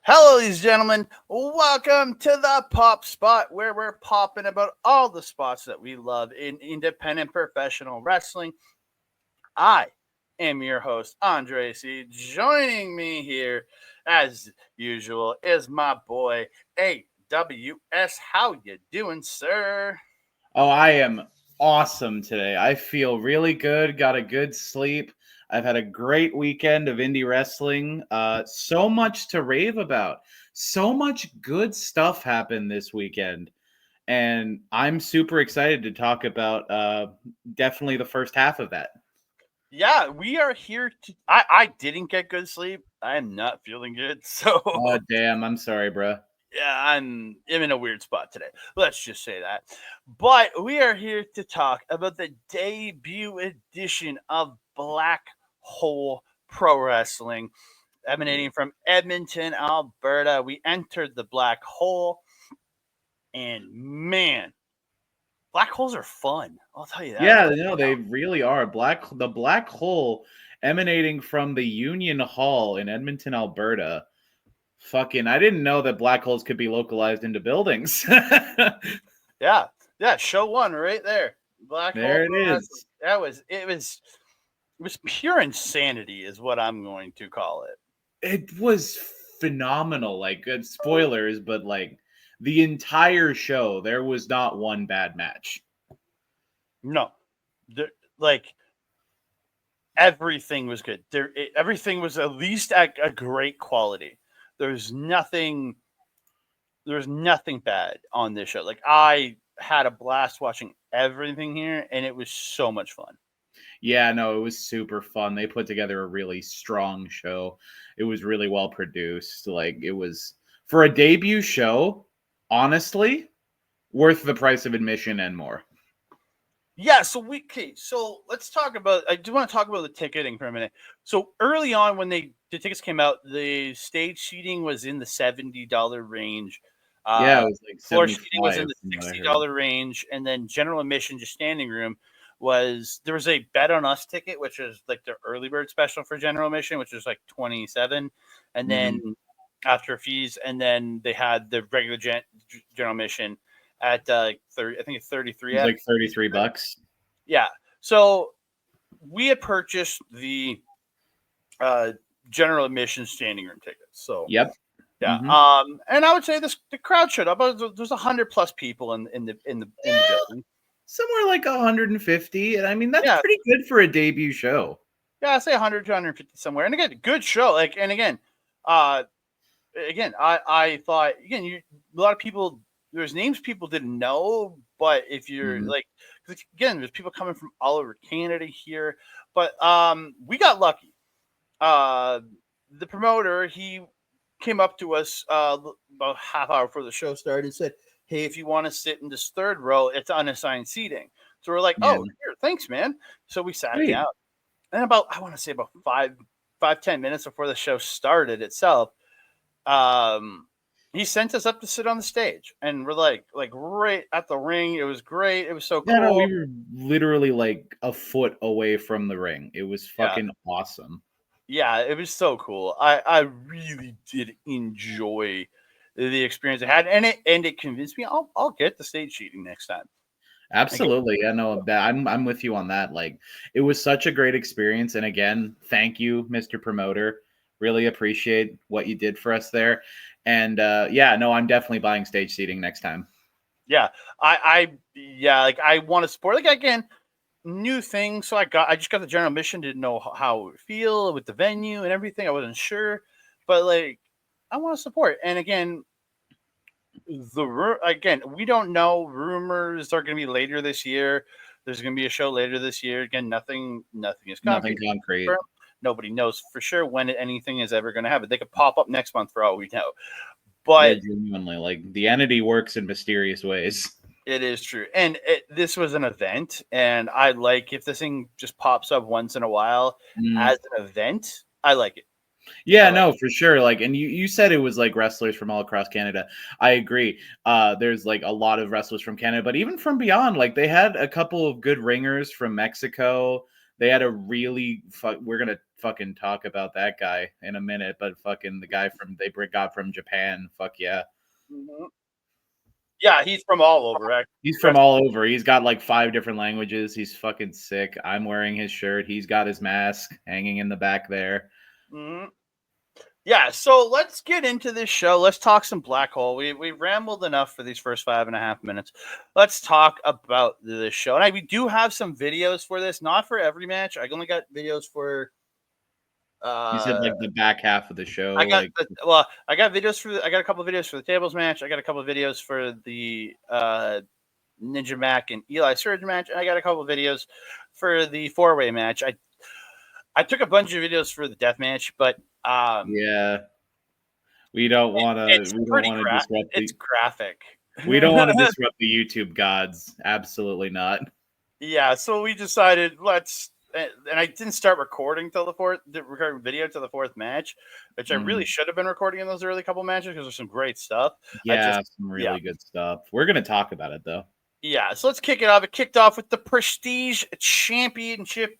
Hello, ladies and gentlemen. Welcome to the Pop Spot, where we're popping about all the spots that we love in independent professional wrestling. I am your host, Andre C. Joining me here, as usual, is my boy AWS. How you doing, sir? Oh, I am awesome today. I feel really good. Got a good sleep. I've had a great weekend of indie wrestling. So much to rave about. So much good stuff happened this weekend. And I'm super excited to talk about definitely the first half of that. Yeah, we are here to. I didn't get good sleep. I am not feeling good, so Oh, damn. I'm sorry, bro. yeah, I'm in a weird spot today. Let's just say that. But we are here to talk about the debut edition of Black Hole Pro Wrestling, emanating from Edmonton, Alberta. We entered the Black Hole, and man, black holes are fun. I'll tell you that Yeah, right no, now. they really are. The black hole emanating from the Union Hall in Edmonton, Alberta. Fucking, I didn't know that black holes could be localized into buildings. Yeah, yeah, show one right there. Black Hole There it Pro Wrestling. is. It was pure insanity, is what I'm going to call it. It was phenomenal. Like, good spoilers, but like the entire show, there was not one bad match. No, there, like everything was good. Everything was at least at a great quality. There's nothing. There's nothing bad on this show. Like I had a blast watching everything here, and it was so much fun. Yeah, no, it was super fun. They put together a really strong show. It was really well produced. Like, it was for a debut show, honestly, worth the price of admission and more. Yeah, so let's talk about. I do want to talk about the ticketing for a minute. So early on, when the tickets came out, the stage seating was in the $70 range. Yeah, Uh, it was like Floor seating was 75 in the from what I heard. $60 range, and then general admission, just standing room, was there was a Bet on Us ticket, which was like the early bird special for general admission, which was like 27, and then Mhm. after fees, and then they had the regular general admission at 30. I think it's It 33 was after like fees. 33 bucks. Yeah. So we had purchased the uh, general admission standing room tickets. So Yep. yeah. Mhm. And I would say the crowd showed up. There's 100 plus people in the Yeah, building. somewhere like 150, and I mean that's Yeah. pretty good for a debut show. Yeah. I say 100 to 150 somewhere. And again, good show. Like and uh, I thought a lot of people there's names people didn't know, but if you're Mhm. like 'cause again, there's people coming from all over Canada here. But we got lucky. uh, the promoter he came up to us about half hour before the show started and said, "Hey, if you want to sit in this third row, it's unassigned seating." So we're like, Yeah, "Oh, here, thanks, man." So we sat sweet. down, and about I want to say about 10 minutes before the show started itself, um, he sent us up to sit on the stage, and we're like right at the ring. It was great. It was so Yeah, no, cool. we were literally like a foot away from the ring. It was Yeah, fucking awesome. yeah, it was so cool. I really did enjoy the experience I had, and it convinced me I'll get the stage seating next time. Again, Absolutely. Yeah, no, I'm with you on that. Like, it was such a great experience, and again, thank you, Mr. Promoter. Really appreciate what you did for us there. And yeah, no, I'm definitely buying stage seating next time. yeah, yeah, like I want to support. Like again, new thing. So I just got the general admission. Didn't know how it would feel with the venue and everything. I wasn't sure, but like I want to support. And again, again, we don't know. Rumors are going to be later this year. There's going to be a show later this year. Again, nothing is Nothing concrete. concrete. Confirmed. Nobody knows for sure when anything is ever going to happen. They could pop up next month for all we know. Yeah, But genuinely. Like, the entity works in mysterious ways. it is true. And this was an event. And I like if this thing just pops up once in a while Mm. as an event, I like it. I Yeah, like no, for sure. Like, and you said it was like wrestlers from all across Canada. I agree. There's like a lot of wrestlers from Canada, but even from beyond, like they had a couple of good ringers from Mexico. They had a really we're gonna fucking talk about that guy in a minute, but fucking the guy they got from Japan, fuck yeah. Mm-hmm. Yeah, he's from all over. Actually. He's from all over. He's got like 5 different languages. He's fucking sick. I'm wearing his shirt. He's got his mask hanging in the back there. Mm-hmm. Yeah, so let's get into this show. Let's talk some Black Hole. We rambled enough for these first 5.5 minutes. Let's talk about this show. And we do have some videos for this, not for every match. I only got videos for. You said like the back half of the show. I got I got videos for. I got a couple of videos for the tables match. I got a couple of videos for the Ninja Mack and Eli Surge match. And I got a couple of videos for the 4-way match. I took a bunch of videos for the death match, but yeah, we don't want to. We don't want to disrupt. It's graphic. We don't want to disrupt the YouTube gods. Absolutely not. Yeah, so we decided and I didn't start recording till recording video till the 4th match, which I really should have been recording in those early couple matches because there's some great stuff. Yeah, some really good stuff. We're gonna talk about it though. Yeah, so let's kick it off. It kicked off with the Prestige Championship.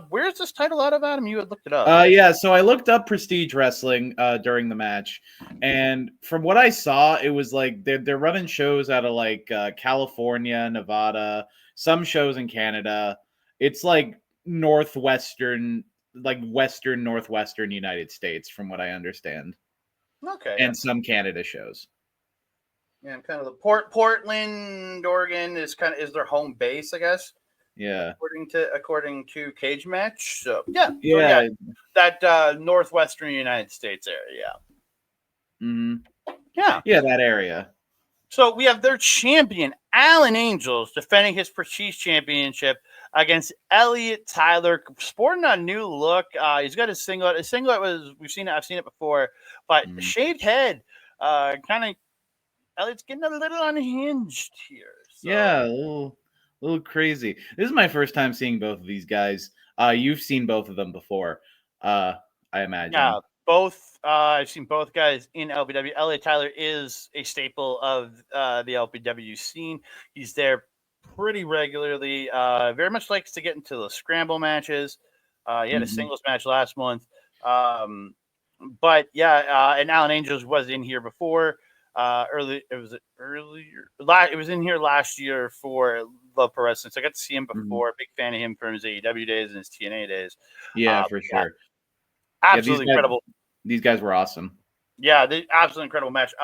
Where's this title out of, Adam? You had looked it up. Yeah, so I looked up Prestige Wrestling during the match, and from what I saw, it was like they're running shows out of like California, Nevada, some shows in Canada. It's like western northwestern United States, from what I understand. Okay. And some Canada shows. Yeah, kind of the Portland, Oregon is their home base, I guess. Yeah. According to Cage Match. So yeah. That northwestern United States area. Yeah. Mm-hmm. Yeah. Yeah, that area. So we have their champion, Alan Angels, defending his Prestige Championship against Elliot Tyler, sporting a new look. He's got his singlet. His singlet I've seen it before, but shaved head, kind of. Elliot's getting a little unhinged here. So. Yeah, a little crazy. This is my first time seeing both of these guys. You've seen both of them before, I imagine. Yeah, both. I've seen both guys in LPW. Elliot Tyler is a staple of the LPW scene. He's there pretty regularly. Very much likes to get into the scramble matches. He had a singles match last month. But yeah, and Alan Angels was in here before. It was in here last year for Love Pro Wrestling, so I got to see him before. Big fan of him from his AEW days and his TNA days. Yeah, for sure. Absolutely incredible. These guys were awesome. Yeah, the absolutely incredible match.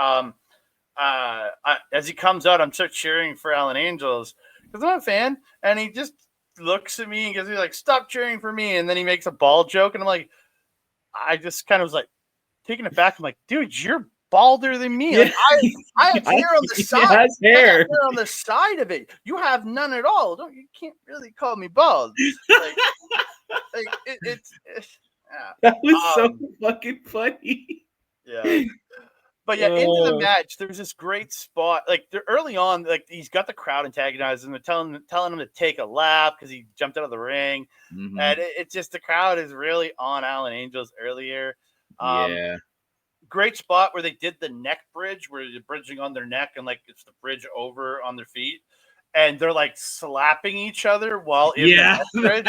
As he comes out, I'm start cheering for Alan Angels because I'm a fan, and he just looks at me and goes, he's like, "Stop cheering for me!" And then he makes a ball joke, and I'm like, I just kind of was like taking it back. I'm like, dude, you're balder than me. Like, I have hair on the side. I have hair on the side of it. You have none at all. You can't really call me bald. It's yeah. That was so fucking funny. Yeah. But yeah, into the match, there was this great spot. Like early on, like he's got the crowd antagonizing him, telling him to take a lap because he jumped out of the ring, and it's just the crowd is really on Alan Angels earlier. Yeah. Great spot where they did the neck bridge, where they're bridging on their neck and like it's the bridge over on their feet, and they're like slapping each other while in the neck bridge.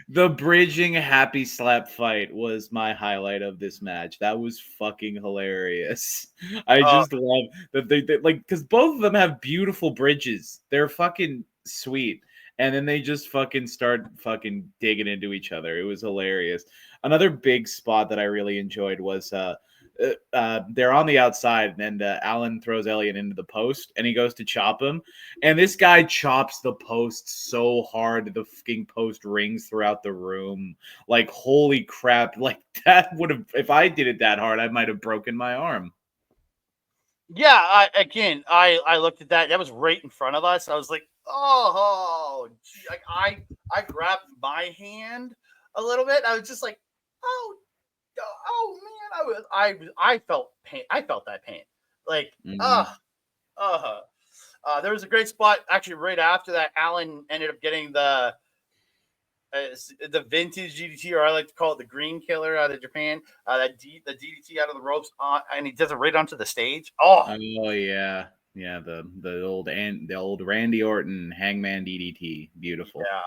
The bridging happy slap fight was my highlight of this match. That was fucking hilarious. I just love that they like because both of them have beautiful bridges. They're fucking sweet. And then they just fucking start fucking digging into each other. It was hilarious. Another big spot that I really enjoyed was they're on the outside, and Alan throws Elliot into the post, and he goes to chop him, and this guy chops the post so hard the fucking post rings throughout the room. Like, holy crap! Like that would have, if I did it that hard, I might have broken my arm. Yeah, I looked at that. That was right in front of us. I was like, oh, gee. Like I grabbed my hand a little bit. I was just like, oh man, I felt pain. I felt that pain. Like, there was a great spot actually right after that. Alan ended up getting the vintage DDT, or I like to call it the green killer out of Japan. The DDT out of the ropes, and he does it right onto the stage. Oh yeah. Yeah, the old Randy Orton Hangman DDT, beautiful. Yeah,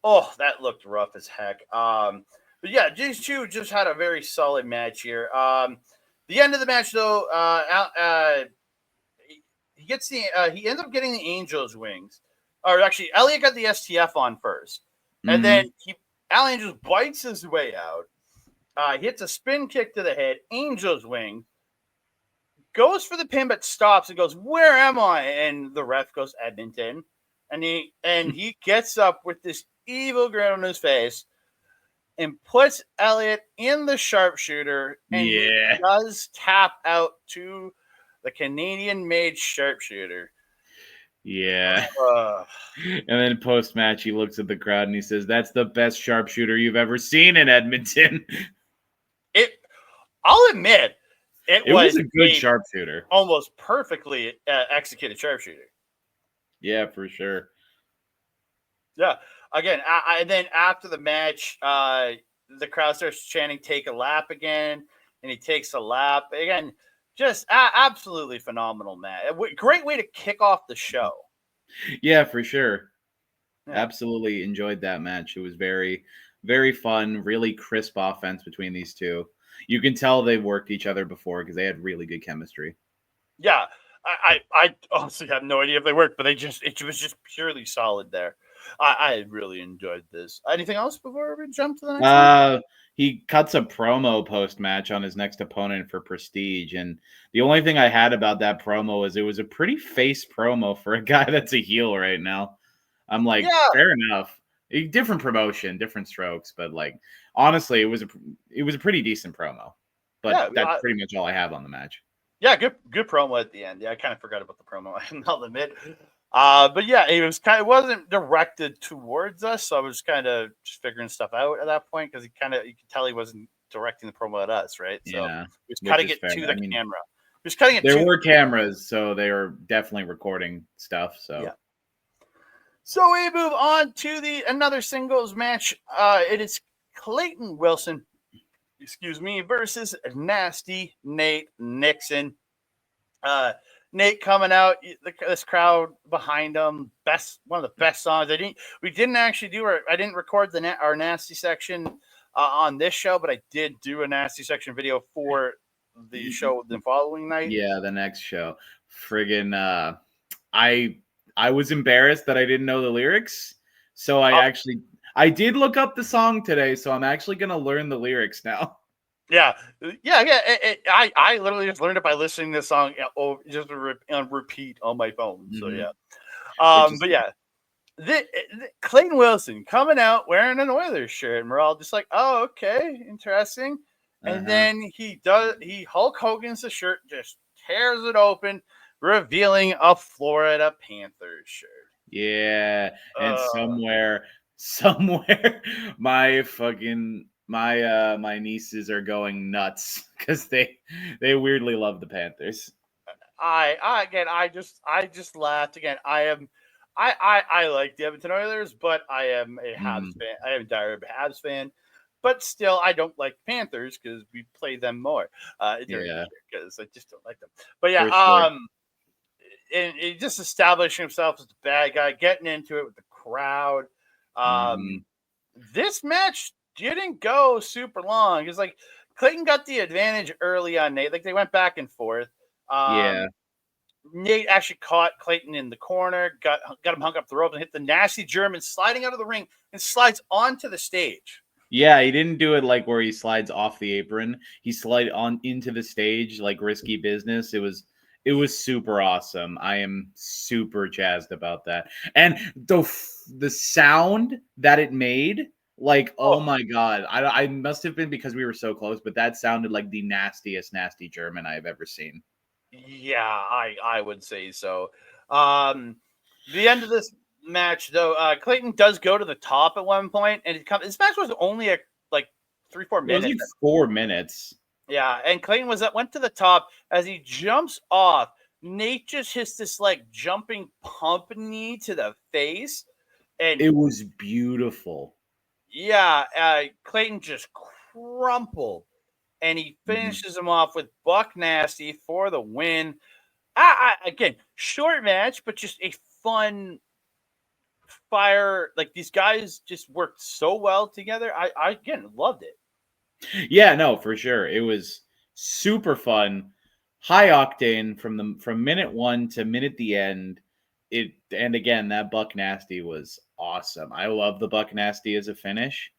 Oh, that looked rough as heck. But yeah, these two just had a very solid match here. The end of the match though, he gets he ends up getting the Angels wings, or actually Elliot got the STF on first, and Mm-hmm. then Al Angels bites his way out. Hits a spin kick to the head, Angels wing, goes for the pin but stops and goes, "Where am I?" And the ref goes, "Edmonton," and he gets up with this evil grin on his face and puts Elliot in the sharpshooter, and he Yeah. does tap out to the Canadian-made sharpshooter. Yeah. Uh, And then post match, he looks at the crowd and he says, "That's the best sharpshooter you've ever seen in Edmonton." it. I'll admit, it It was was a good a sharpshooter. almost perfectly executed sharpshooter. Yeah, for sure. Yeah. Again, and then after the match, the crowd starts chanting "Take a lap" again, and he takes a lap again. Just absolutely phenomenal, man. Great way to kick off the show. Yeah, for sure. Yeah. Absolutely enjoyed that match. It was very, very fun, really crisp offense between these two. You can tell they worked each other before because they had really good chemistry. Yeah. I honestly have no idea if they worked, but it was just purely solid there. I really enjoyed this. Anything else before we jump to the next one? He cuts a promo post match on his next opponent for Prestige, and the only thing I had about that promo is it was a pretty face promo for a guy that's a heel right now. I'm like, Yeah. fair enough. Different promotion, different strokes, but like honestly, it was a pretty decent promo. But Yeah. that's pretty much all I have on the match. Yeah, good promo at the end. Yeah, I kind of forgot about the promo. I'll admit. But yeah, it wasn't directed towards us, so I was kind of just figuring stuff out at that point because you could tell he wasn't directing the promo at us, right? So Yeah, he was which cutting is it fair. to I the mean, camera. He was cutting it there to were cameras, so they were definitely recording stuff. yeah. So So we move on to the another singles match. It is Clayton Wilson, excuse me, versus Nasty Nate Nixon. Uh, Nate coming out, this crowd behind him, one of the best songs. We didn't actually I didn't record our nasty section on this show, but I did do a nasty section video for the show the following night. yeah, the next show, friggin' I I was embarrassed that I didn't know the lyrics, so Oh, I did look up the song today, so I'm actually gonna learn the lyrics now. yeah, yeah. I literally just learned it by listening to the song just on repeat on my phone. So Mhm. yeah, Which is but yeah, Clayton Wilson coming out wearing an Oilers shirt, and we're all just like, "Oh, okay, interesting." And uh-huh. then he Hulk Hogan's the shirt, just tears it open, revealing a Florida Panthers shirt. Yeah, and Uh, somewhere my nieces are going nuts because they weirdly love the Panthers. I just laughed again. I like the Edmonton Oilers, but I am a Habs Mm, fan. I am a dire Habs fan, but still I don't like Panthers because we play them more during the yeah, year because I just don't like them. But yeah, for sure. and he just establishing himself as the bad guy, getting into it with the crowd. Mhm. Um, this match didn't go super long. It's like Clayton got the advantage early on Nate. Like they went back and forth. Yeah. Um, Nate actually caught Clayton in the corner, got him hung up the rope, and hit the nasty German sliding out of the ring and slides onto the stage. Yeah, he didn't do it like where he slides off the apron. He slid on into the stage like risky business. It was super awesome. I am super jazzed about that. And the sound that it made, like oh Oh, my god. I must have been because we were so close, but that sounded like the nastiest nasty German I've ever seen. yeah, I would say so. Um, the end of this match, though, Clayton does go to the top at one point, and this match was only like 3-4 It was minutes. like 4 minutes. Yeah, and Clayton went to the top as he jumps off. Nate just hits this like jumping pump knee to the face, and It was beautiful. yeah, Clayton just crumpled, and he Mhm. finishes him off with Buck Nasty for the win. Again, short match, but just a fire. Like these guys just worked so well together. I again loved it. Yeah, no, for sure. It was super fun, high octane from minute one to minute the end. And again, that Buck Nasty was awesome. I love the Buck Nasty as a finish.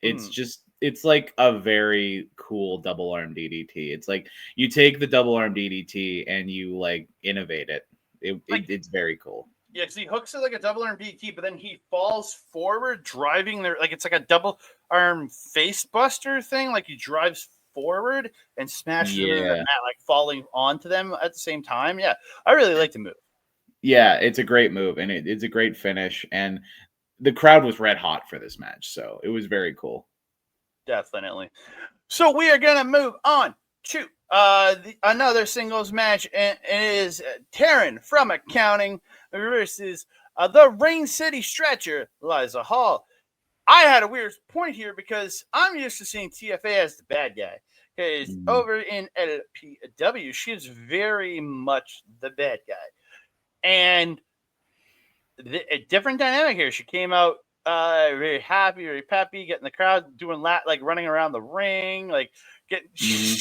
It's like a very cool double arm DDT. It's like you take the double arm DDT and you like innovate it. It's very cool. Yeah, because he hooks it like a double arm DDT, but then he falls forward, driving there like it's like a double arm face buster thing. Like he drives forward and smashes them into the mat, like falling onto them at the same time. Yeah, I really like the move. Yeah, it's a great move, and it's a great finish, and the crowd was red hot for this match, so it was very cool. Definitely. So we are gonna move on to another singles match, and it is Taryn from Accounting versus the Rain City Stretcher, Liiza Hall. I had a weird point here because I'm used to seeing TFA as the bad guy. Because over in LPW, she is very much the bad guy. And a different dynamic here. She came out very happy, very peppy, getting the crowd doing like running around the ring, like she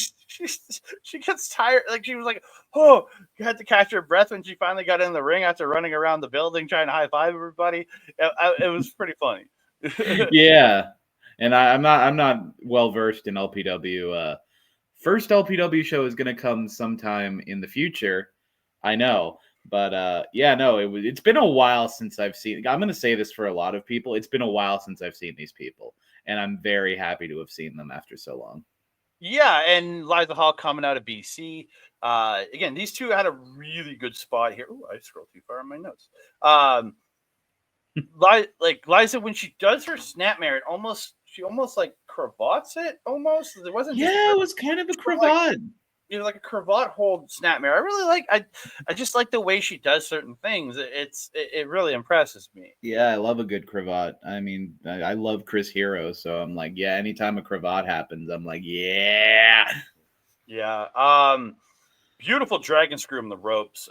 gets tired. Like she was like, oh, you had to catch her breath when she finally got in the ring after running around the building trying to high five everybody. It was pretty funny. Yeah, and I'm not well versed in LPW. First LPW show is going to come sometime in the future. I know. But yeah, no, it's been a while since I've seen. I'm going to say this for a lot of people. It's been a while since I've seen these people, and I'm very happy to have seen them after so long. Yeah, and Liiza Hall coming out of BC. Again, these two had a really good spot here. Ooh, I scrolled too far on my notes. Like Liiza, when she does her snapmare, she almost like cravats it. Almost, it wasn't. Yeah, it was kind of a cravat. Like a cravat hold snapmare. I really like. I just like the way she does certain things. It really impresses me. Yeah, I love a good cravat. I mean, I love Chris Hero, so I'm like, yeah. Anytime a cravat happens, I'm like, yeah. Beautiful dragon screw in the ropes.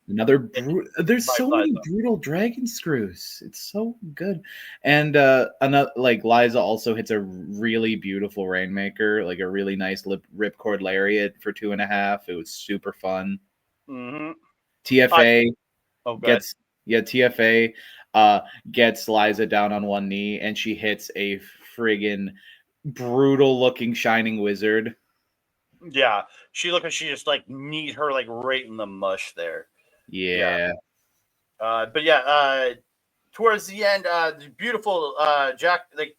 There's so many brutal dragon screws. It's so good. And another like Liiza also hits a really beautiful rainmaker, like a really nice ripcord lariat for 2.5. It was super fun. TFA gets TFA gets Liiza down on one knee, and she hits a friggin' brutal looking shining wizard. Yeah, she looked like she just like kneed her like right in the mush there. Yeah. But yeah, towards the end, the beautiful Jack, like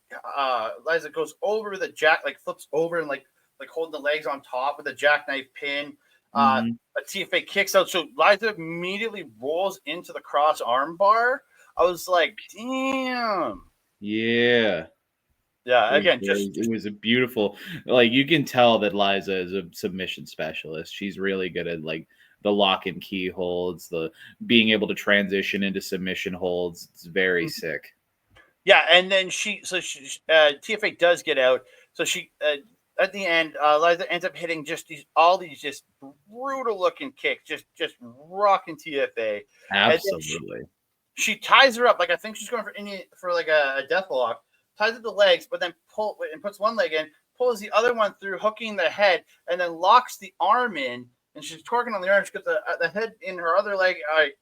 Liiza goes over the Jack, like flips over and like holding the legs on top with a jackknife pin. A TFA kicks out, so Liiza immediately rolls into the cross arm bar. I was like, damn. Yeah. Yeah, it was a beautiful, like you can tell that Liiza is a submission specialist. She's really good at like the lock and key holds, the being able to transition into submission holds. It's very sick. Yeah, and then TFA does get out. So she at the end, Liiza ends up hitting all these just brutal looking kicks, just rocking TFA. Absolutely. She ties her up, like I think she's going for like a death lock. Ties up the legs, but then puts one leg in, pulls the other one through, hooking the head, and then locks the arm in. And she's torquing on the arm. She got the head in her other leg.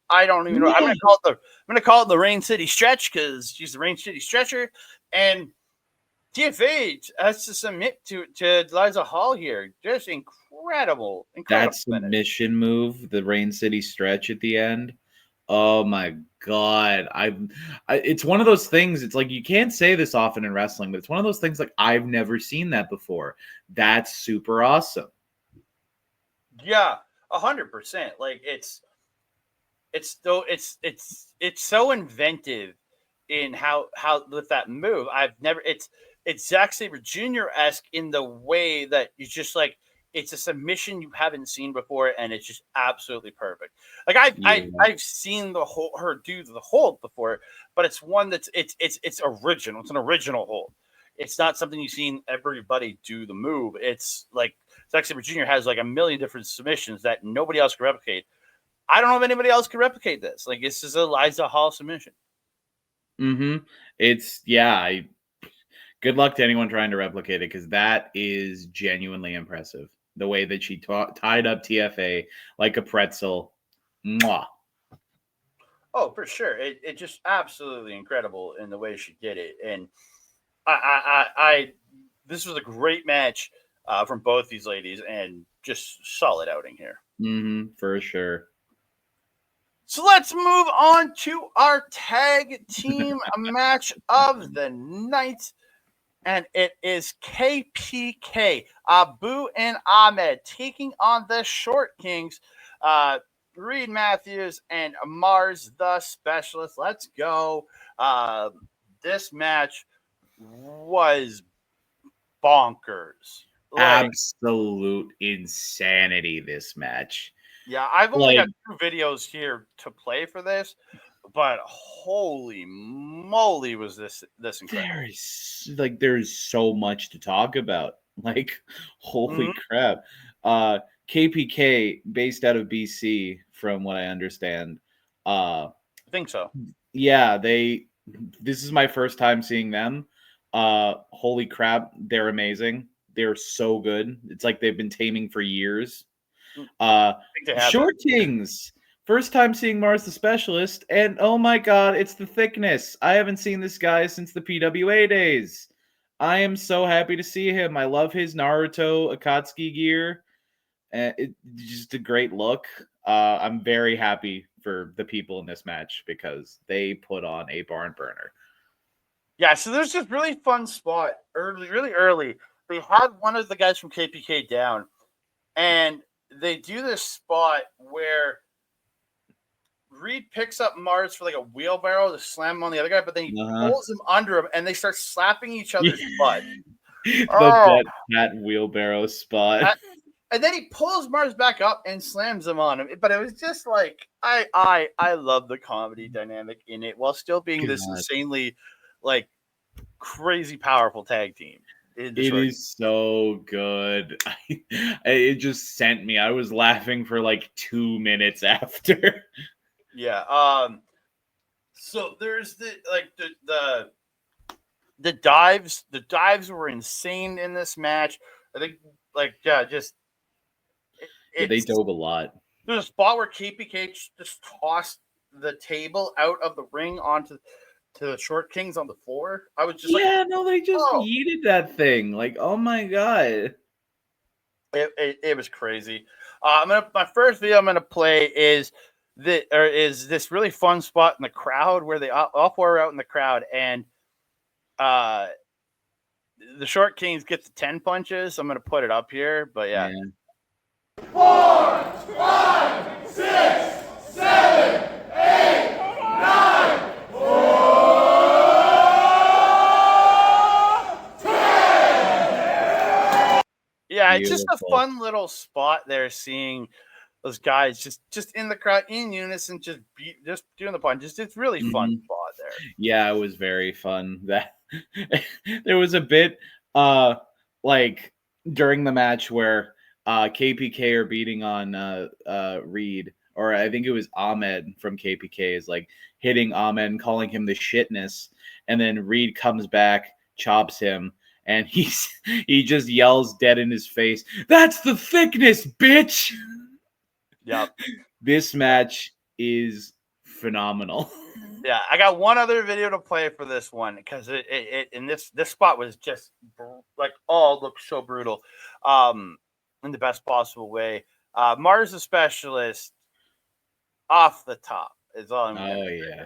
I don't even know. I'm gonna call it the Rain City Stretch because she's the Rain City Stretcher, and TFA has to submit to Liiza Hall here. Just incredible. That submission move, the Rain City Stretch at the end. Oh my God. It's one of those things. It's like, you can't say this often in wrestling, but it's one of those things like I've never seen that before. That's super awesome. Yeah, 100%. Like it's so inventive in how with that move. It's Zack Sabre Jr.-esque in the way that you just like, it's a submission you haven't seen before, and it's just absolutely perfect. Like I've seen her do the hold before, but it's one that's it's original. It's an original hold. It's not something you've seen everybody do the move. It's like Zack Sabre Jr. has like a million different submissions that nobody else can replicate. I don't know if anybody else can replicate this. Like, this is a Liiza Hall submission. Mm-hmm. Good luck to anyone trying to replicate it, because that is genuinely impressive. The way that she tied up TFA like a pretzel. Mwah. Oh, for sure. It just absolutely incredible in the way she did it. And this was a great match from both these ladies, and just solid outing here. Mm-hmm, for sure. So let's move on to our tag team match of the night. And it is KPK, Abu and Ahmed, taking on the Short Kings, Reed Matthews and Mars the Specialist. Let's go. This match was bonkers. Like, Absolute insanity, this match. yeah, I've only Like, got 2 videos here to play for this, but holy moly, was this incredible. there's so much to talk about. Like, holy Mhm. crap. KPK, based out of BC, from what I understand. I think so. Yeah, this is my first time seeing them. Holy crap, they're amazing. They're so good. It's like they've been taming for years. I Uh think they have Short been. Kings. First time seeing Mars the Specialist, and oh my god, it's the thickness. I haven't seen this guy since the PWA days. I am so happy to see him. I love his Naruto Akatsuki gear. It's just a great look. I'm very happy for the people in this match because they put on a barn burner. Yeah, so there's this really fun spot really early. They had one of the guys from KPK down, and they do this spot where Reed picks up Mars for like a wheelbarrow to slam him on the other guy, but then he Uh-huh. pulls him under him, and they start slapping each other's butt. The Oh, butt hat wheelbarrow spot. and then he pulls Mars back up and slams him on him. But it was just like I love the comedy dynamic in it while still being this God. insanely like crazy powerful tag team. It is so good. It just sent me. I was laughing for like 2 minutes after. Yeah. So there's the dives. The dives were insane in this match. I think just Yeah, they it's dove a lot. there's a spot where KPK just tossed the table out of the ring onto the Short Kings on the floor. I was just like, Yeah, no, they just oh, yeeted that thing. Like, oh my god. it was crazy. My first video I'm gonna play is this really fun spot in the crowd where they all four are out in the crowd, and uh the Short Kings get the 10 punches. I'm gonna put it up here, but yeah. Yeah. 4, 5, 6, 7, 8, 9, 10. Yeah, it's just a Beautiful. fun little spot there, seeing those guys just in the crowd in unison, just doing the punches. It's really fun Mhm. spot there. Yeah, it was very fun. That there was a bit like during the match where KPK are beating on Reed, or I think it was Ahmed from KPK is like hitting Ahmed and calling him the shitness, and then Reed comes back, chops him, and he just yells dead in his face, "That's the thickness, bitch!" Yep. This match is phenomenal. Yeah, I got one other video to play for this one because and this spot was just like looked so brutal, in the best possible way. Mars the Specialist off the top is all I'm gonna Oh say. yeah.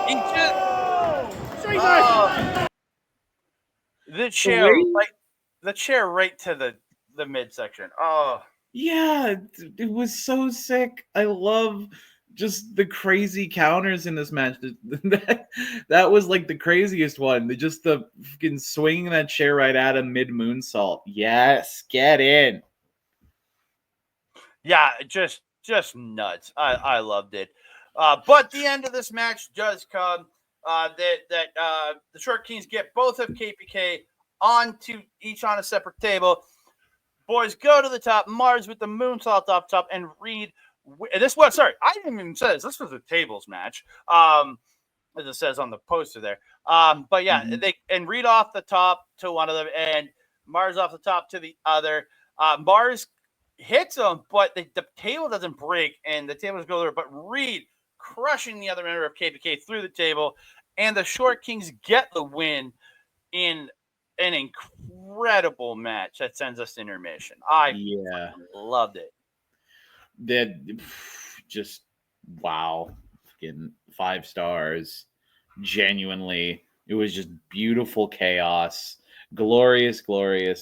He just the The chair, way, like the chair right to the midsection. Oh, yeah, it was so sick. I love just the crazy counters in this match. That was like the craziest one. Just the fucking swinging that chair right at him mid moonsault. Yes, get in. yeah, just nuts. I loved it. But the end of this match does come. The Short Kings get both of KPK onto each on a separate table. Boys go to the top. Mars with the moonsault off top, and Reed. This was sorry, I didn't even say this. This was a tables match. As it says on the poster there. But yeah, they and Reed off the top to one of them, and Mars off the top to the other. Mars hits him, but the table doesn't break, and the tables go there. But Reed crushing the other member of KPK through the table, and the Short Kings get the win in an incredible match that sends us to intermission. I loved it. That just wow, fucking 5 stars. Genuinely, it was just beautiful chaos, glorious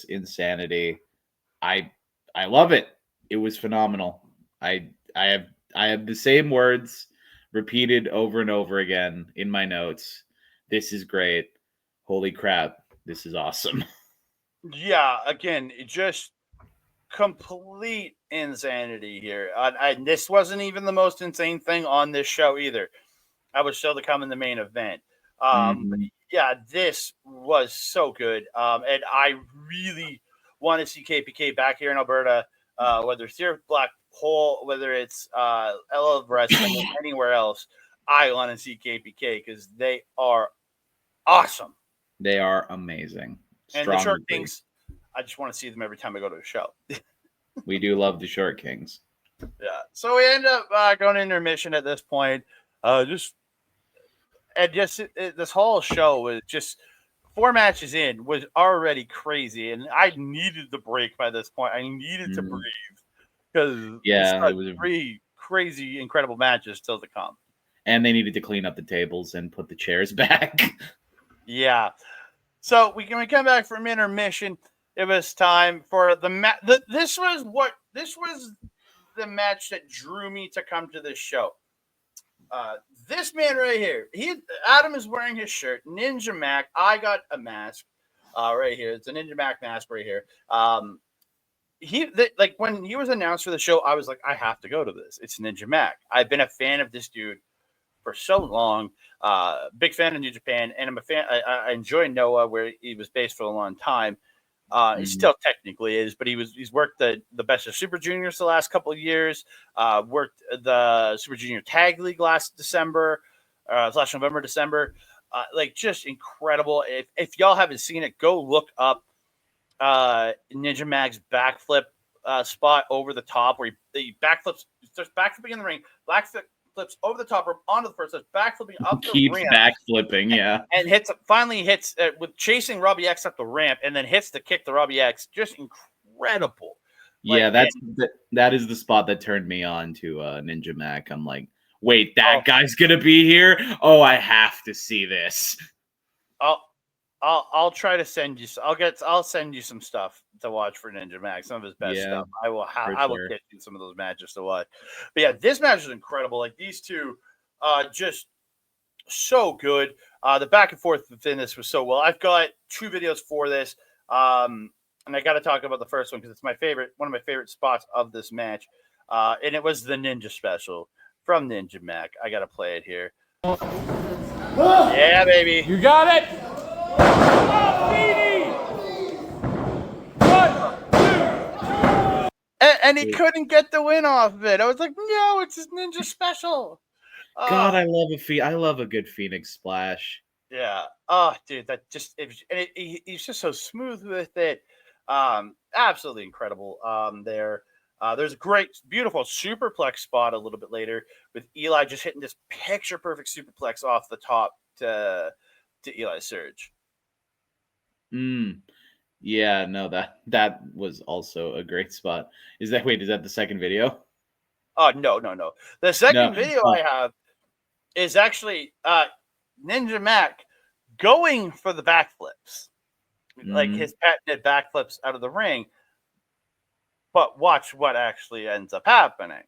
insanity. I love it. It was phenomenal. I have the same words repeated over and over again in my notes. This is great. Holy crap. This is awesome. Yeah, again, just complete insanity here. And this wasn't even the most insane thing on this show either. I was still to come in the main event. But yeah, this was so good. And I really want to see KPK back here in Alberta, whether it's here Black Hole, whether it's LL Wrestling, anywhere else. I want to see KPK because they are awesome. They are amazing. And the Short Kings, I just want to see them every time I go to a show. We do love the Short Kings. Yeah. So we end up going to intermission at this point. This whole show was just 4 matches in was already crazy, and I needed the break by this point. I needed to breathe because it was 3 crazy, incredible matches still to come. And they needed to clean up the tables and put the chairs back. Yeah. So we come back from intermission. It was time for the match. This was the match that drew me to come to this show. This man right here, Adam is wearing his shirt, Ninja Mack. I got a mask right here. It's a Ninja Mack mask right here. When he was announced for the show, I was like, I have to go to this. It's Ninja Mack. I've been a fan of this dude for so long. Big fan of New Japan, and I'm a fan. I enjoy Noah, where he was based for a long time. He still technically is, but he's worked the Best of Super Juniors the last couple of years. Worked the Super Junior Tag League last November, December. Just incredible. If y'all haven't seen it, go look up Ninja Mack's backflip spot over the top where he backflips, starts backflipping in the ring, flips over the top rope onto the first, starts backflipping up the ramp. Keeps backflipping, yeah. And finally hits with chasing Robbie X up the ramp, and then hits the kick to Robbie X. Just incredible. Yeah, that is the spot that turned me on to Ninja Mack. I'm like, wait, that guy's gonna be here? Oh, I have to see this. I'll try to send you. I'll send you some stuff to watch for Ninja Mack. Some of his best stuff. I will get you some of those matches to watch. But yeah, this match is incredible. Like these two, just so good. The back and forth within this was so well. I've got 2 videos for this, and I got to talk about the first one because it's one of my favorite spots of this match, and it was the Ninja Special from Ninja Mack. I got to play it here. Yeah, baby. You got it. And he couldn't get the win off of it. I was like, no, it's his Ninja Special. God, I love a good Phoenix Splash. Yeah. Oh, dude, he's just so smooth with it. Absolutely incredible. There's a great, beautiful superplex spot a little bit later with Eli just hitting this picture perfect superplex off the top to Eli Surge. Yeah, no, that was also a great spot. Is that the second video? Oh, no. The second video I have is actually Ninja Mack going for the backflips. Like his patented backflips out of the ring. But watch what actually ends up happening.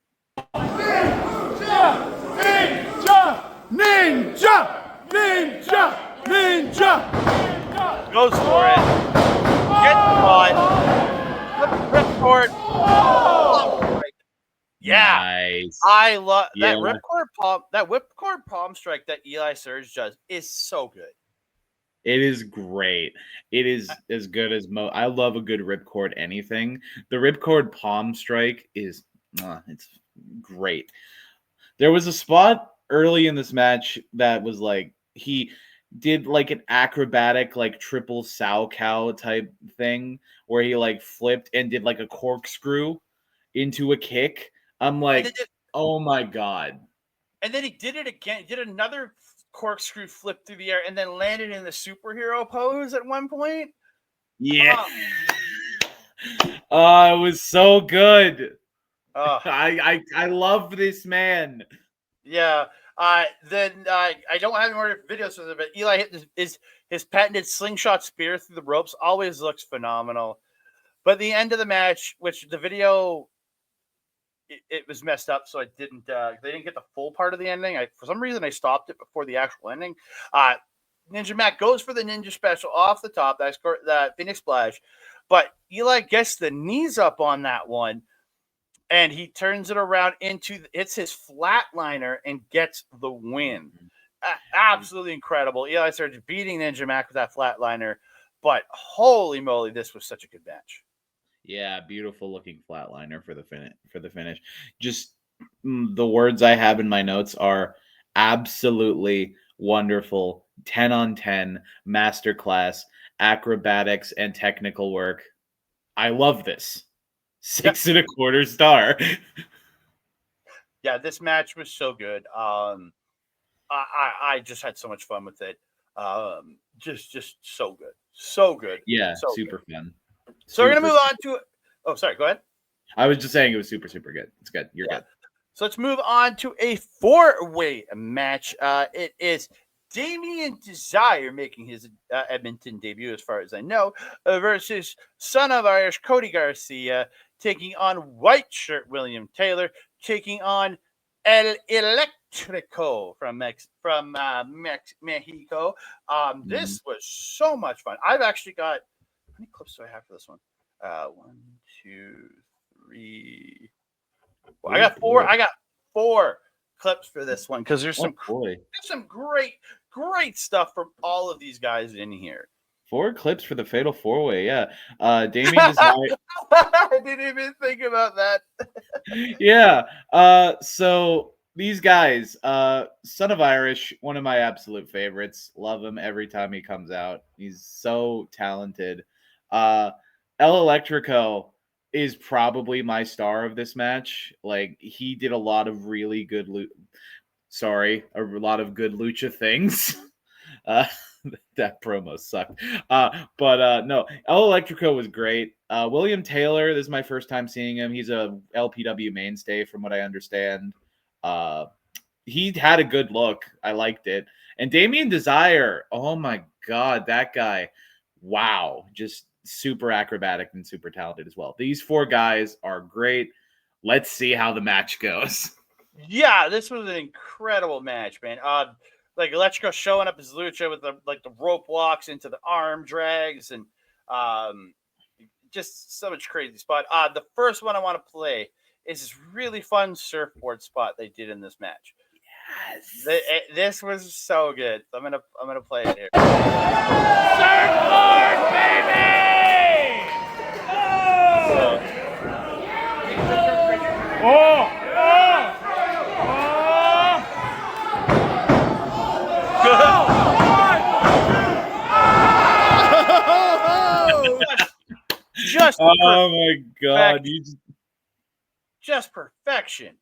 Ninja! Ninja! Ninja! Ninja! Ninja! Goes for it. Gets caught. Ripcord. Yeah. Nice. I love that ripcord palm. That whipcord palm strike that Eli Surge does is so good. It is great. It is as good as I love a good ripcord anything. The ripcord palm strike is it's great. There was a spot early in this match that was like he did like an acrobatic like triple sow cow type thing where he like flipped and did like a corkscrew into a kick. I'm like, oh my god. And then he did it again. He did another corkscrew flip through the air and then landed in the superhero pose at one point. Yeah. Oh, it was so good. I love this man. Yeah. Then I don't have any more videos of it, but Eli hit his patented slingshot spear through the ropes. Always looks phenomenal. But the end of the match, which the video it was messed up, so I didn't. They didn't get the full part of the ending. For some reason I stopped it before the actual ending. Ninja Mack goes for the ninja special off the top. That's that Phoenix Splash, but Eli gets the knees up on that one, and he turns it around hits his flatliner and gets the win. Absolutely incredible. Eli Surge beating Ninja Mack with that flatliner, but holy moly, this was such a good match. Yeah, beautiful looking flatliner for the finish. Just the words I have in my notes are absolutely wonderful. 10 on 10 masterclass acrobatics and technical work. I love this. 6.25 star. Yeah, this match was so good. I just had so much fun with it. Just so good, so good. Yeah, so super good. Fun. So we're gonna move on to. Oh, sorry. Go ahead. I was just saying it was super good. It's good. You're good. So let's move on to a 4-way match. It is Damian Desire making his Edmonton debut, as far as I know, versus Son of Irish Cody Garcia taking on white shirt William Taylor, taking on Electrico from Mexico. This was so much fun. I've actually got, how many clips do I have for this one? 1, 2, 3. Well, I got 4. I got 4 clips for this one because there's some great stuff from all of these guys in here. 4 clips for the Fatal 4-Way, yeah. Damian Desire. I didn't even think about that. Yeah. So these guys, Son of Irish, one of my absolute favorites. Love him every time he comes out. He's so talented. El Electrico is probably my star of this match. Like, he did a lot of really good a lot of good lucha things. That promo sucked. But no, El Electrico was great. William Taylor, this is my first time seeing him. He's a LPW mainstay from what I understand. He had a good look. I liked it. And Damian Desire, oh my God, that guy. Wow. Just super acrobatic and super talented as well. These 4 guys are great. Let's see how the match goes. Yeah, this was an incredible match, man. Like Electrico showing up as lucha with the rope walks into the arm drags and just so much crazy spot. The first one I want to play is this really fun surfboard spot they did in this match. Yes, this was so good. I'm gonna play it here. Surfboard, baby! Oh! Just oh my God! Just perfection.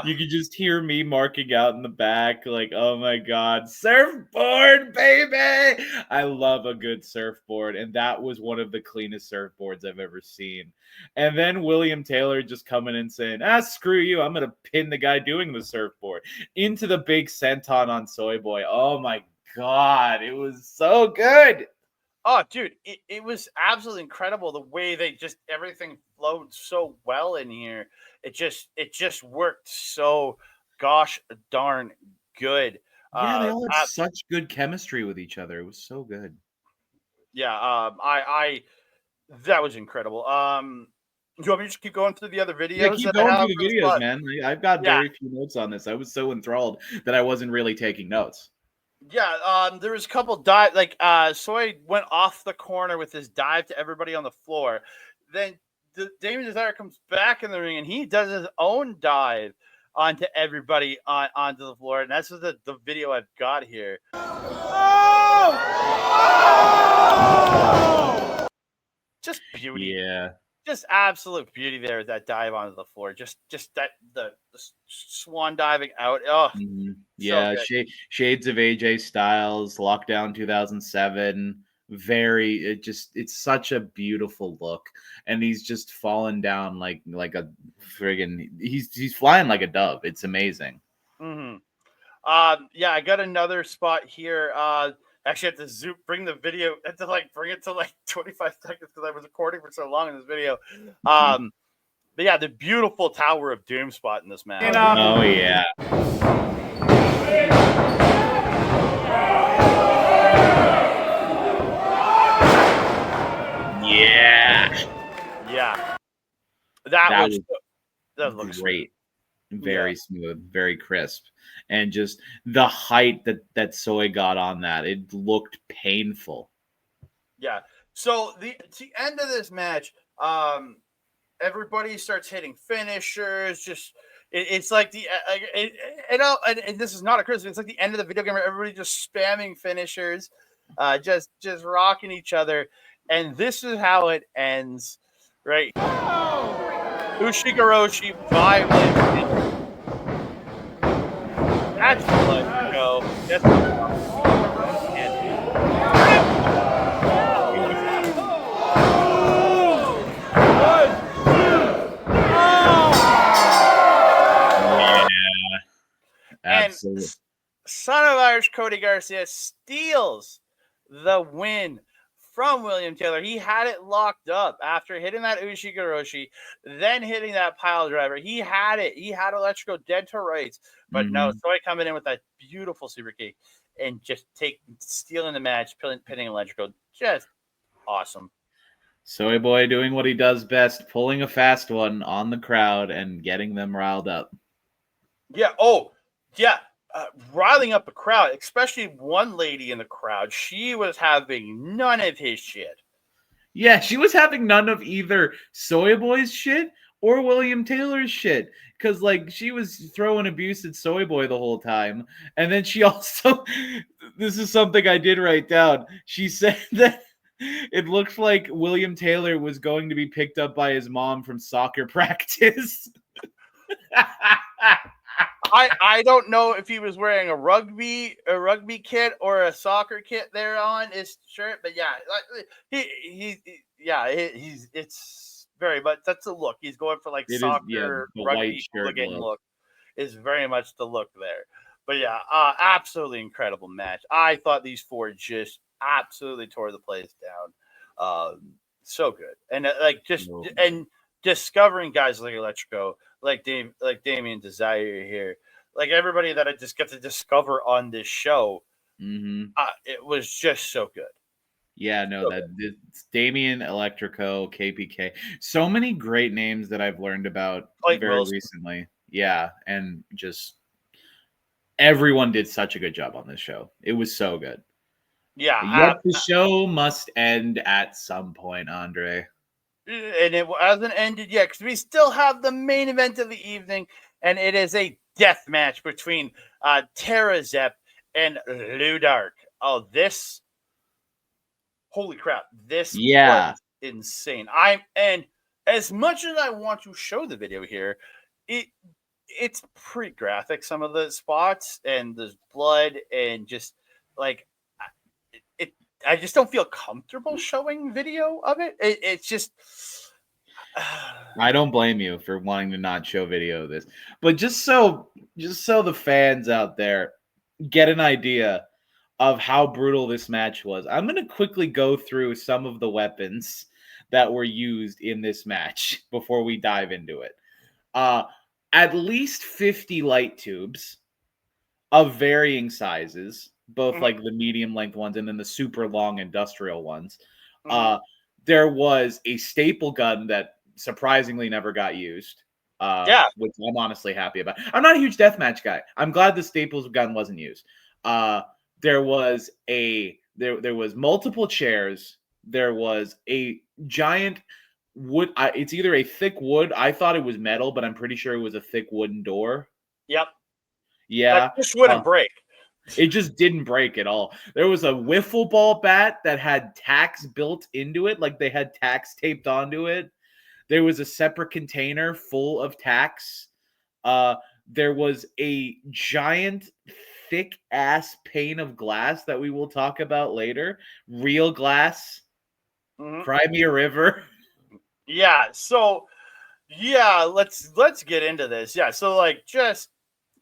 You could just hear me marking out in the back, like, oh my God, surfboard, baby! I love a good surfboard, and that was one of the cleanest surfboards I've ever seen. And then William Taylor just coming in saying, screw you, I'm going to pin the guy doing the surfboard into the big senton on Soy Boy. Oh my God, it was so good. Oh, dude, it was absolutely incredible the way they just everything flowed so well in here. It just worked so gosh darn good. Yeah, they all had such good chemistry with each other. It was so good. Yeah, I that was incredible. Do you want me to just keep going through the other videos? Yeah, keep going through the videos, man. I've got very few notes on this. I was so enthralled that I wasn't really taking notes. Yeah, there was a couple dive Soy went off the corner with his dive to everybody on the floor. Then Damian Desire comes back in the ring and he does his own dive onto everybody onto the floor, and that's the video I've got here. Just beauty. Yeah. Just absolute beauty there with that dive onto the floor. Just that the swan diving out. Oh, Yeah, so good. Shades of AJ Styles, Lockdown 2007. It's such a beautiful look, and he's just fallen down like a friggin' he's flying like a dove. It's amazing. Mm-hmm. Yeah, I got another spot here. Actually, I have to bring the video. I have to bring it to 25 seconds because I was recording for so long in this video. But yeah, the beautiful Tower of Doom spot in this match. Oh yeah. Yeah, that looks great. Very smooth, very crisp, and just the height that Soy got on that, it looked painful. Yeah. So the end of this match, everybody starts hitting finishers. Just it's like and this is not a criticism. It's like the end of the video game where everybody just spamming finishers, just rocking each other, and this is how it ends, right? Ushigoroshi violent. That's Electrico. That's Absolutely. And Son of Irish Cody Garcia steals the win from William Taylor. He had it locked up after hitting that Ushigoroshi, then hitting that pile driver. He had it. He had Electrico dead to rights. But no, Soy coming in with that beautiful super kick and just stealing the match, pinning Electrico. Just awesome. Soy Boy doing what he does best, pulling a fast one on the crowd and getting them riled up. Yeah. Oh, yeah. Riling up the crowd, especially one lady in the crowd. She was having none of his shit. Yeah, she was having none of either Soy Boy's shit or William Taylor's shit. Because, she was throwing abuse at Soy Boy the whole time. And then she also, this is something I did write down. She said that it looked like William Taylor was going to be picked up by his mom from soccer practice. I don't know if he was wearing a rugby kit or a soccer kit there on his shirt, but yeah, it's very much that's the look. He's going for soccer rugby hooligan look is very much the look there. But yeah, absolutely incredible match. I thought these four just absolutely tore the place down. So good, and and discovering guys like Electrico, like Damian Desire here, like everybody that I just got to discover on this show, it was just so good. Yeah, no, it's Damian, Electrico, KPK. So many great names that I've learned about very recently. Yeah, and just everyone did such a good job on this show. It was so good. Yeah. Yet the show must end at some point, Andre. And it hasn't ended yet because we still have the main event of the evening, and it is a death match between Tara Zepp and Ludark. Oh, holy crap! This was insane. And as much as I want to show the video here, it's pretty graphic. Some of the spots and there's blood and just I just don't feel comfortable showing video of it. It's just. I don't blame you for wanting to not show video of this, but just so the fans out there get an idea of how brutal this match was, I'm going to quickly go through some of the weapons that were used in this match before we dive into it. At least 50 light tubes of varying sizes, both the medium length ones and then the super long industrial ones. There was a staple gun that surprisingly never got used. Which I'm honestly happy about. I'm not a huge deathmatch guy. I'm glad the Staples gun wasn't used. there was multiple chairs. There was a giant wood. It's either a thick wood. I thought it was metal, but I'm pretty sure it was a thick wooden door. Yep. Yeah. That just wouldn't break. It just didn't break at all. There was a wiffle ball bat that had tacks built into it, like they had tacks taped onto it. There was a separate container full of tacks. There was a giant, thick ass pane of glass that we will talk about later. Real glass. Mm-hmm. Cry me a river. Yeah. So, yeah, let's get into this. Yeah. So, like, just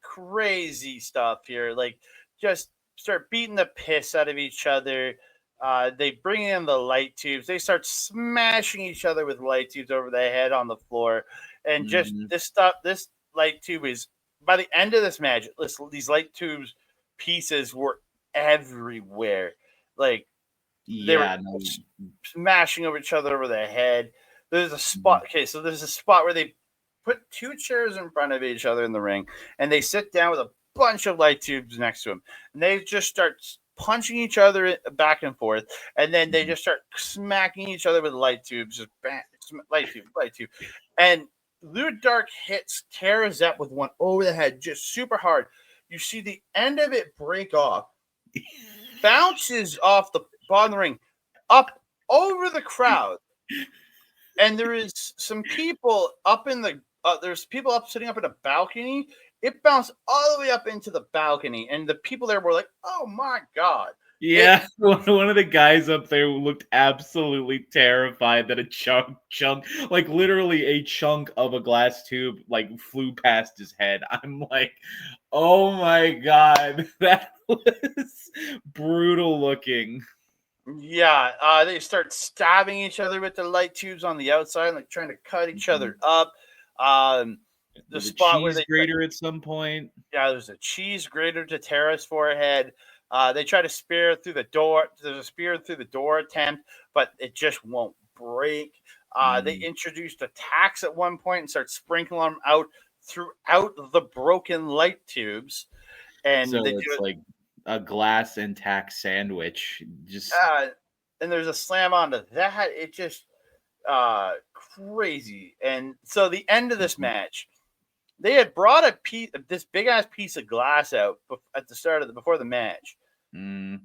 crazy stuff here. Like, just start beating the piss out of each other. They bring in the light tubes. They start smashing each other with light tubes over the head on the floor. And just this light tube is, by the end of this match, these light tubes pieces were everywhere. Like, they were smashing over each other over the head. There's a spot. Okay, so there's a spot where they put two chairs in front of each other in the ring, and they sit down with a bunch of light tubes next to them, and they just start punching each other back and forth, and then they just start smacking each other with light tubes, just bang, light tube, and Ludark hits Terazep with one over the head, just super hard. You see the end of it break off, bounces off the bottom of the ring, up over the crowd, and there is some people up in the there's people up sitting up in a balcony. It bounced all the way up into the balcony, and the people there were like, "Oh my god!" Yeah, one of the guys up there looked absolutely terrified that a chunk, like literally a chunk of a glass tube, like flew past his head. I'm like, oh my god, that was brutal looking. Yeah, they start stabbing each other with the light tubes on the outside, like trying to cut each other up. The spot where they grater at some point. Yeah, there's a cheese grater to Tara's forehead. They try to spear through the door. There's a spear through the door attempt, but it just won't break. They introduced attacks at one point and start sprinkling them out throughout the broken light tubes. And so it's like a glass and tack sandwich. Just and there's a slam onto that. It just crazy. And so the end of this match, they had brought this big ass piece of glass out at the start of before the match, and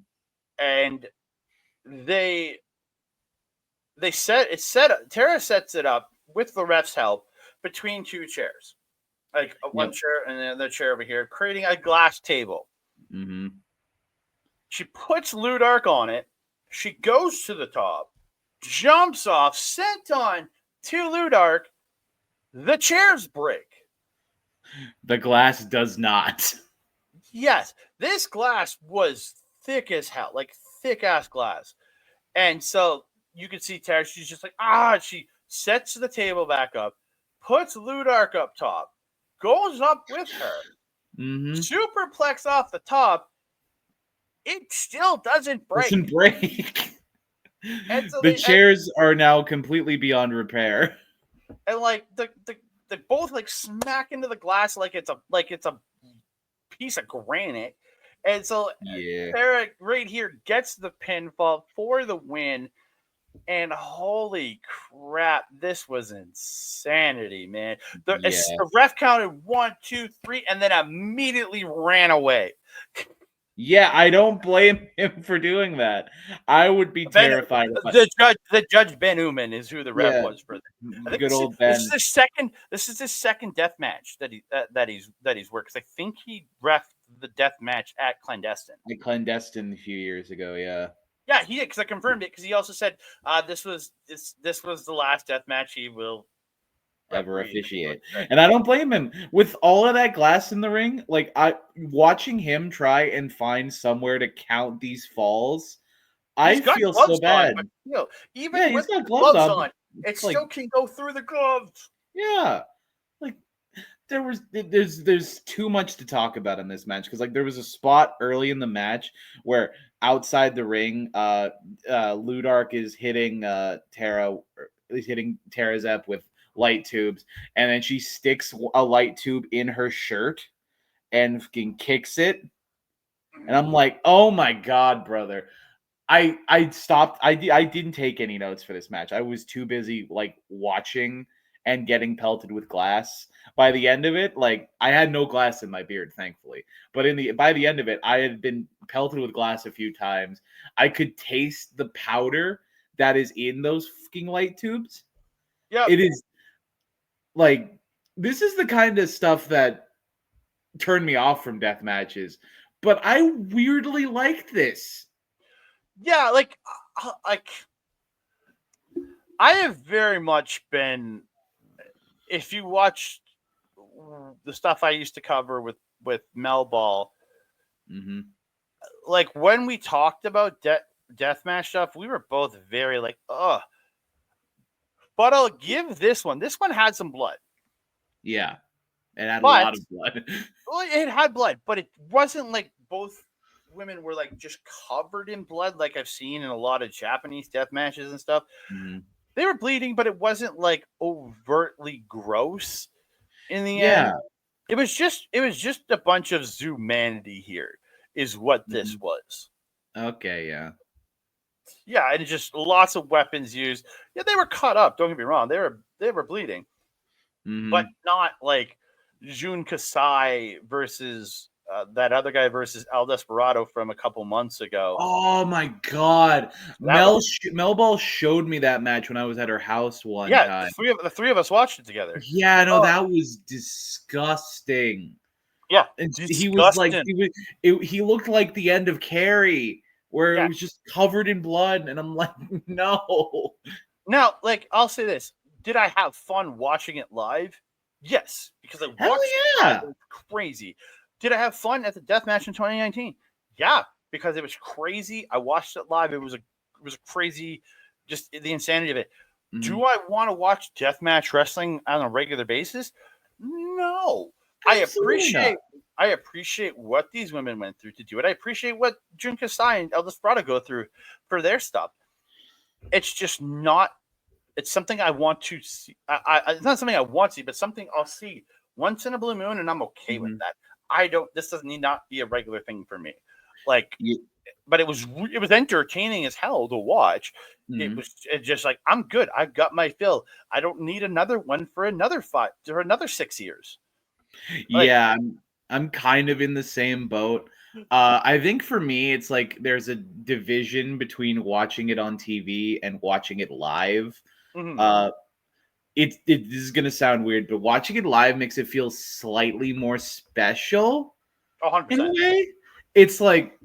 Tara sets it up with the ref's help between two chairs, like one chair and another chair over here, creating a glass table. She puts Ludark on it. She goes to the top, jumps off, sent on to Ludark. The chairs break. The glass does not. Yes, this glass was thick as hell, like thick ass glass. And so you can see Tara, she's just like, she sets the table back up, puts Ludark up top, goes up with her, superplex off the top. It still doesn't break. And so the chairs are now completely beyond repair. And like they both like smack into the glass like it's a piece of granite. And so Tara right here gets the pinfall for the win. And holy crap, this was insanity, man. The ref counted 1, 2, 3, and then immediately ran away. Yeah, I don't blame him for doing that. I would be terrified. The judge Ben Uman is who the ref was for that. Good old Ben. This is his second death match that he's worked. Because I think he reffed the death match at Clandestine. A few years ago, yeah. Yeah, he did, because I confirmed it. Because he also said this was the last death match he will ever officiate. And I don't blame him. With all of that glass in the ring, like watching him try and find somewhere to count these falls, I feel so bad. On, but, even with the gloves on, it still can go through the gloves. Yeah. Like there's too much to talk about in this match, because like there was a spot early in the match where outside the ring, Ludark is hitting Terazep with light tubes, and then she sticks a light tube in her shirt and fucking kicks it. And I'm like, oh my God, brother. I stopped. I didn't take any notes for this match. I was too busy like watching and getting pelted with glass. By the end of it, like I had no glass in my beard, thankfully. But by the end of it, I had been pelted with glass a few times. I could taste the powder that is in those fucking light tubes. Yep. It is like this is the kind of stuff that turned me off from death matches. But I weirdly liked this. Yeah, like I have very much been. If you watch the stuff I used to cover with Mel Ball, Mm-hmm. like when we talked about deathmatch stuff, we were both very like, ugh. But I'll give this one. This one had some blood. Yeah, it had a But lot of blood. well, it had blood, but it wasn't like both women were like just covered in blood, like I've seen in a lot of Japanese death matches and stuff. Mm-hmm. They were bleeding, but it wasn't like overtly gross in the Yeah. end. It was just a bunch of zoomanity here, is what this was. Okay, yeah. Yeah, and just lots of weapons used. Yeah, they were cut up. Don't get me wrong; they were bleeding, but not like Jun Kasai versus that other guy versus El Desperado from a couple months ago. Oh my God, That was, Mel Ball showed me that match when I was at her house one yeah, time. the three of us watched it together. Yeah, no, Oh, that was disgusting. yeah, And he was like, disgusting. he looked like the end of Carrie, where it Yeah. was just covered in blood, and I'm like, no. Now, like, I'll say this: did I have fun watching it live? Yes, because I Hell watched it live. yeah. It was crazy. Did I have fun at the deathmatch in 2019? Yeah, because it was crazy. I watched it live. It was a crazy, just the insanity of it. Do I want to watch deathmatch wrestling on a regular basis? No. Absolutely not. I appreciate what these women went through to do it. I appreciate what Jun Kasai and El Desperado go through for their stuff. It's just not. It's something I want to see. It's not something I want to see, but something I'll see once in a blue moon, and I'm okay with that. I don't. This doesn't need not be a regular thing for me. Like, but it was entertaining as hell to watch. It's just like I'm good. I've got my fill. I don't need another one for another 6 years. Like, Yeah, I'm kind of in the same boat. I think for me, it's like there's a division between watching it on TV and watching it live. mm-hmm. This is gonna sound weird, but watching it live makes it feel slightly more special. 100%. In a way, it's like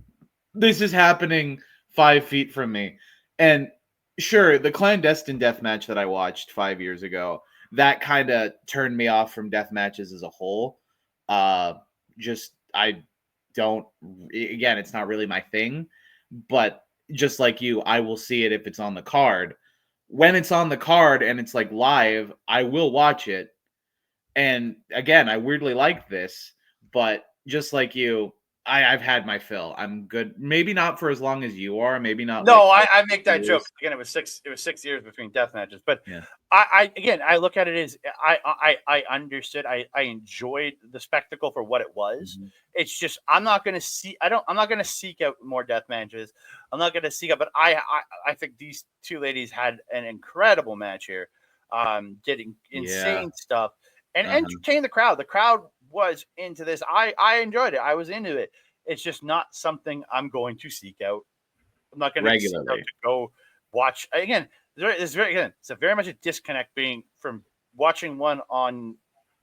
this is happening 5 feet from me, and sure, the clandestine death match that I watched 5 years ago, that kind of turned me off from death matches as a whole. Just I don't. Again, it's not really my thing, but just like you, I will see it if it's on the card. When it's on the card and it's like live, I will watch it. And again, I weirdly like this, but just like you, I've had my fill. I'm good. Maybe not for as long as you are. Maybe not No, like I make that years. joke again. It was 6 years between death matches, but Yeah. I look at it as I understood. I enjoyed the spectacle for what it was. It's just I'm not going to see. I'm not going to seek out more death matches. I'm not going to seek out. But I think these two ladies had an incredible match here. Did insane stuff and entertained the crowd. The crowd was into this. I enjoyed it. I was into it. It's just not something I'm going to seek out. I'm not going to go watch again. It's a very much a disconnect being from watching one on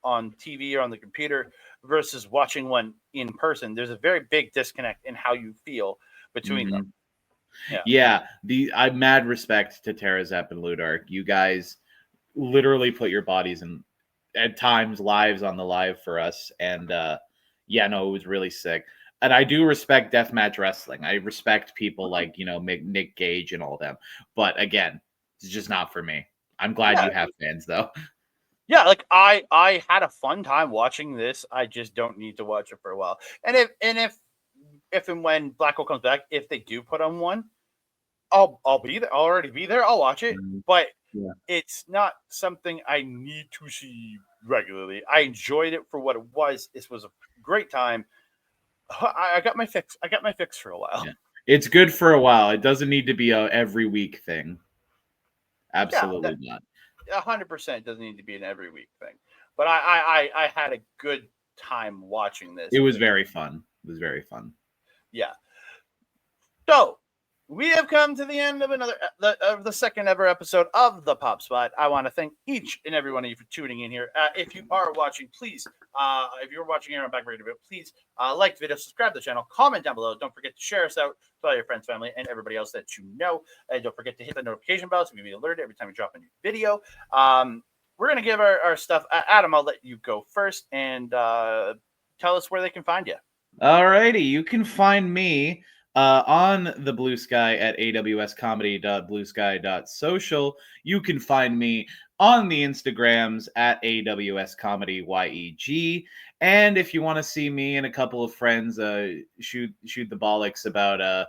TV or on the computer versus watching one in person. There's a very big disconnect in how you feel between them. Yeah. I mad respect to Tara Zepp and Ludark. You guys literally put your bodies and at times lives on the live for us, and it was really sick. And I do respect deathmatch wrestling. I respect people like, Nick Gage and all them. But again, it's just not for me. I'm glad you have fans though. Yeah, like I had a fun time watching this. I just don't need to watch it for a while. And if and when Black Hole comes back, if they do put on one, I'll be there. I'll already be there. I'll watch it. But it's not something I need to see regularly. I enjoyed it for what it was. This was a great time. I got my fix. I got my fix for a while. Yeah. It's good for a while. It doesn't need to be a every week thing. Absolutely not. 100% doesn't need to be an every week thing. But I had a good time watching this. It was very fun. It was very fun. Yeah. So we have come to the end of the second ever episode of the Pop Spot. I want to thank each and every one of you for tuning in here. If you are watching, please, if you're watching here on Back Radio, please like the video, subscribe to the channel, comment down below. Don't forget to share us out to all your friends, family, and everybody else that you know. And don't forget to hit the notification bell so you'll be alerted every time we drop a new video. We're going to give our stuff. Adam, I'll let you go first and tell us where they can find you. Alrighty, you can find me on the Blue Sky at awscomedy.bluesky.social. You can find me on the Instagrams at awscomedyeg. And if you want to see me and a couple of friends shoot the bollocks about a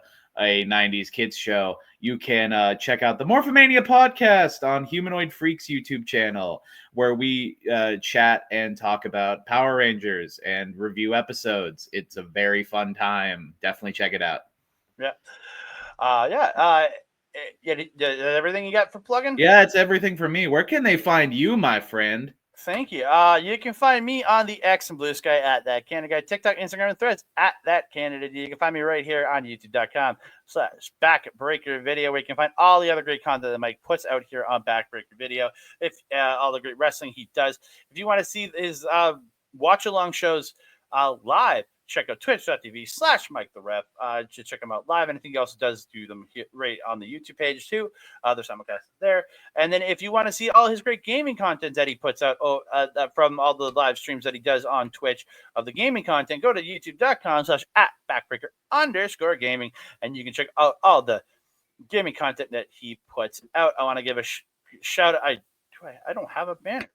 90s kids show, you can check out the Morphomania podcast on Humanoid Freaks YouTube channel, where we chat and talk about Power Rangers and review episodes. It's a very fun time. Definitely check it out. Yeah. Everything you got for plugging? Yeah, it's everything for me. Where can they find you, my friend? Thank you. You can find me on the X and Blue Sky at That Canada Guy, TikTok, Instagram, and Threads at That Canada. You can find me right here on YouTube.com/Backbreaker Video, where you can find all the other great content that Mike puts out here on Backbreaker Video. If all the great wrestling he does. If you want to see his watch along shows live, check out twitch.tv/Mike the Ref. Just check him out live. Anything he also does, do them right on the YouTube page too. There's simulcasts there. And then if you want to see all his great gaming content that he puts out from all the live streams that he does on Twitch of the gaming content, go to youtube.com/@backbreaker_gaming, and you can check out all the gaming content that he puts out. I want to give a shout out. I don't have a banner.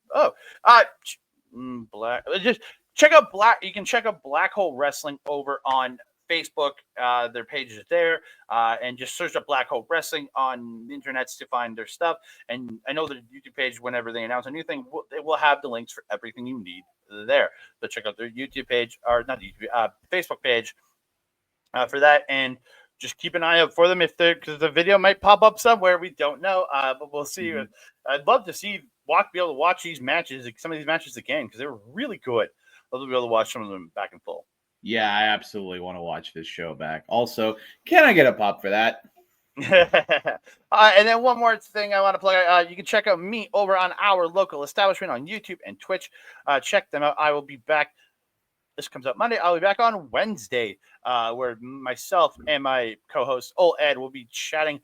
Just check out You can check out Black Hole Wrestling over on Facebook. Their page is there, and just search up Black Hole Wrestling on the internet to find their stuff. And I know the YouTube page, whenever they announce a new thing, they will have the links for everything you need there. So check out their YouTube page, or not YouTube, Facebook page for that, and just keep an eye out for them because the video might pop up somewhere. We don't know, but we'll see. Mm-hmm. I'd love to be able to watch these matches, some of these matches again, because they were really good. Love to be able to watch some of them back in full. Yeah, I absolutely want to watch this show back. Also, can I get a pop for that? And then one more thing I want to plug. You can check out me over on our local establishment on YouTube and Twitch. Check them out. I will be back. This comes out Monday. I'll be back on Wednesday, where myself and my co-host, Old Ed, will be chatting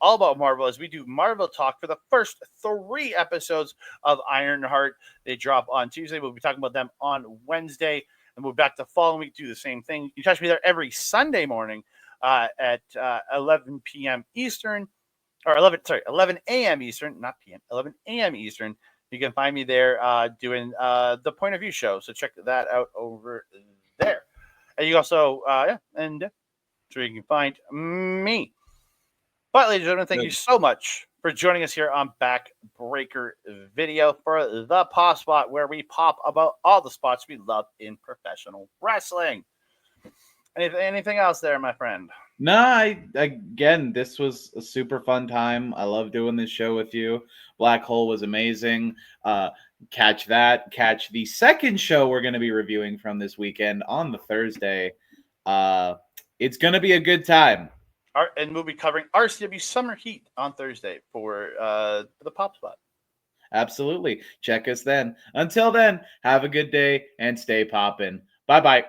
all about Marvel as we do Marvel Talk for the first 3 episodes of Ironheart. They drop on Tuesday. We'll be talking about them on Wednesday, and we'll be back the following week, do the same thing. You can catch me there every Sunday morning at 11 p.m. Eastern, or 11 a.m. Eastern, not p.m., 11 a.m. Eastern. You can find me there doing the Point of View show. So check that out over there. And you also, so you can find me. But, ladies and gentlemen, thank you so much for joining us here on Backbreaker Video for the Pop Spot, where we pop about all the spots we love in professional wrestling. Anything else there, my friend? No, again, this was a super fun time. I love doing this show with you. Black Hole was amazing. Catch the second show we're going to be reviewing from this weekend on the Thursday. It's going to be a good time. And we'll be covering RCW Summer Heat on Thursday for the Pop Spot. Absolutely. Check us then. Until then, have a good day and stay poppin'. Bye-bye.